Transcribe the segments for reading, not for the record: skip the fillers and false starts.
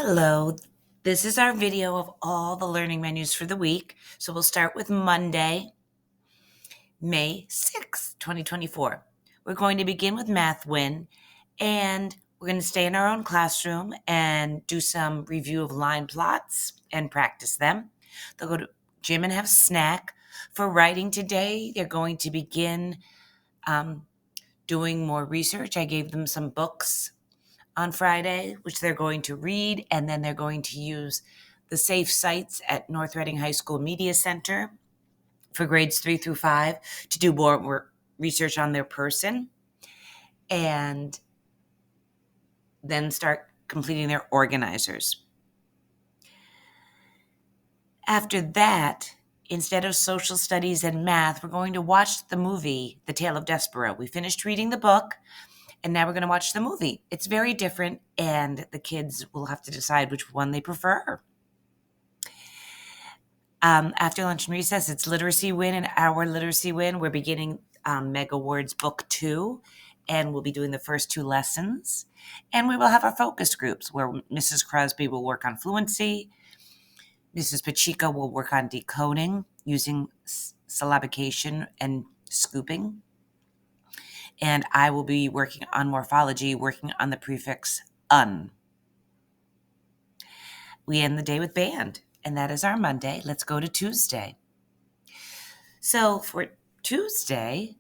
Hello. This is our video of all the learning menus for the week. So we'll start with Monday, May 6th, 2024. We're going to begin with Math Win, and we're going to stay in our own classroom and do some review of line plots and practice them. They'll go to gym and have snack. For writing today, they're going to begin doing more research. I gave them some books on Friday, which they're going to read, and then they're going to use the safe sites at North Reading High School Media Center for grades 3 through 5 to do more research on their person and then start completing their organizers. After that, instead of social studies and math, we're going to watch the movie, The Tale of Despero. We finished reading the book, and now we're going to watch the movie. It's very different, and the kids will have to decide which one they prefer. After lunch and recess, it's Literacy Win and Our Literacy Win. We're beginning Mega Words Book 2, and we'll be doing the first 2 lessons. And we will have our focus groups where Mrs. Crosby will work on fluency, Mrs. Pacheco will work on decoding using syllabication and scooping, and I will be working on morphology, working on the prefix un. We end the day with band, and that is our Monday. Let's go to Tuesday. So for Tuesday,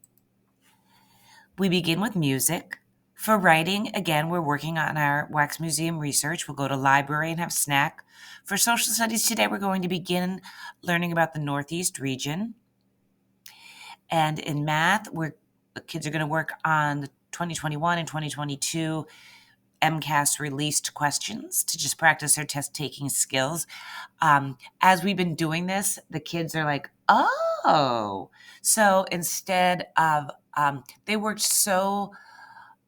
we begin with music. For writing, again, we're working on our Wax Museum research. We'll go to library and have snack. For social studies today, we're going to begin learning about the Northeast region. And in math, the kids are going to work on the 2021 and 2022 MCAS released questions to just practice their test taking skills. As we've been doing this, the kids are like, oh. So instead of, they worked so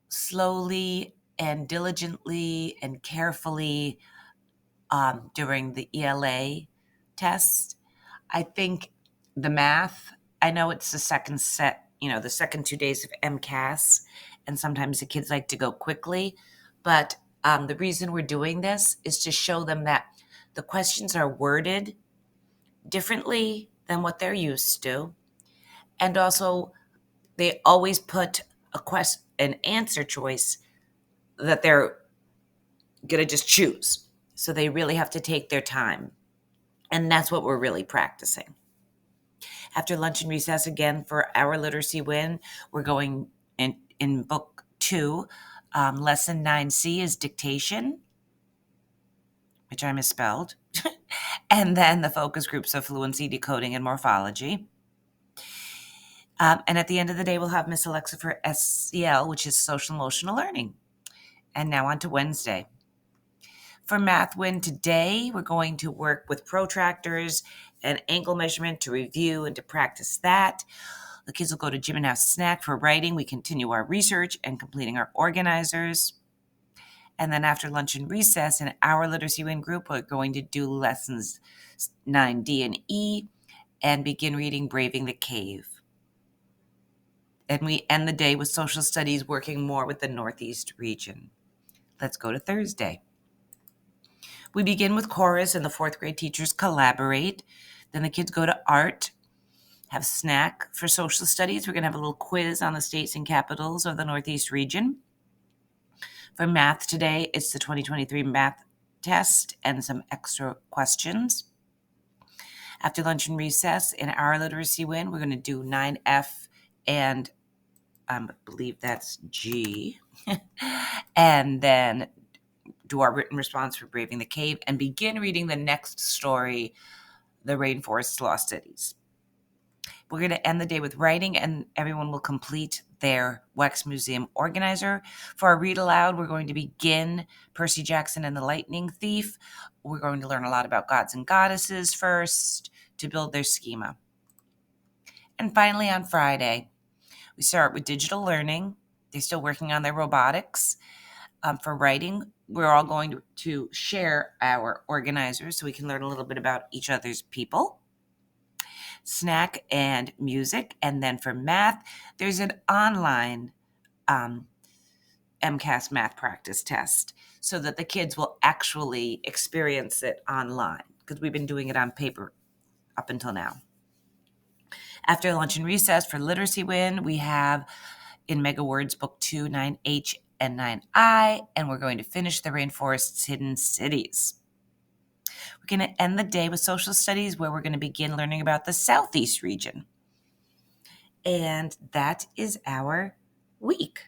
slowly and diligently and carefully during the ELA test. I think the math, I know it's the second set, the second 2 days of MCAS, and sometimes the kids like to go quickly. But the reason we're doing this is to show them that the questions are worded differently than what they're used to. And also, they always put an answer choice that they're going to just choose. So they really have to take their time. And that's what we're really practicing. After lunch and recess, again, for Our Literacy Win, we're going in Book 2. Lesson 9C is dictation, which I misspelled. And then the focus groups of fluency, decoding, and morphology. And at the end of the day, we'll have Miss Alexa for SEL, which is social emotional learning. And now on to Wednesday. For Math Win today, we're going to work with protractors and angle measurement to review and to practice that. The kids will go to gym and have snack. For writing, we continue our research and completing our organizers. And then after lunch and recess in Our Literacy Win group, we're going to do lessons 9D and E and begin reading Braving the Cave. And we end the day with social studies, working more with the Northeast region. Let's go to Thursday. We begin with chorus, and the 4th grade teachers collaborate. Then the kids go to art, have snack. For social studies, we're going to have a little quiz on the states and capitals of the Northeast region. For math today, it's the 2023 math test and some extra questions. After lunch and recess in Our Literacy Win, we're going to do 9F and I believe that's G. And then do our written response for Braving the Cave and begin reading the next story, The Rainforest's Lost Cities. We're going to end the day with writing, and everyone will complete their Wax Museum organizer. For our read aloud, we're going to begin Percy Jackson and the Lightning Thief. We're going to learn a lot about gods and goddesses first to build their schema. And finally, on Friday, we start with digital learning. They're still working on their robotics. For writing, we're all going to share our organizers so we can learn a little bit about each other's people. Snack and music. And then for math, there's an online MCAS math practice test so that the kids will actually experience it online, because we've been doing it on paper up until now. After lunch and recess for Literacy Win, we have in Mega Words Book 2, 9H and 9I, and we're going to finish The Rainforest's Hidden Cities. We're going to end the day with social studies, where we're going to begin learning about the Southeast region. And that is our week.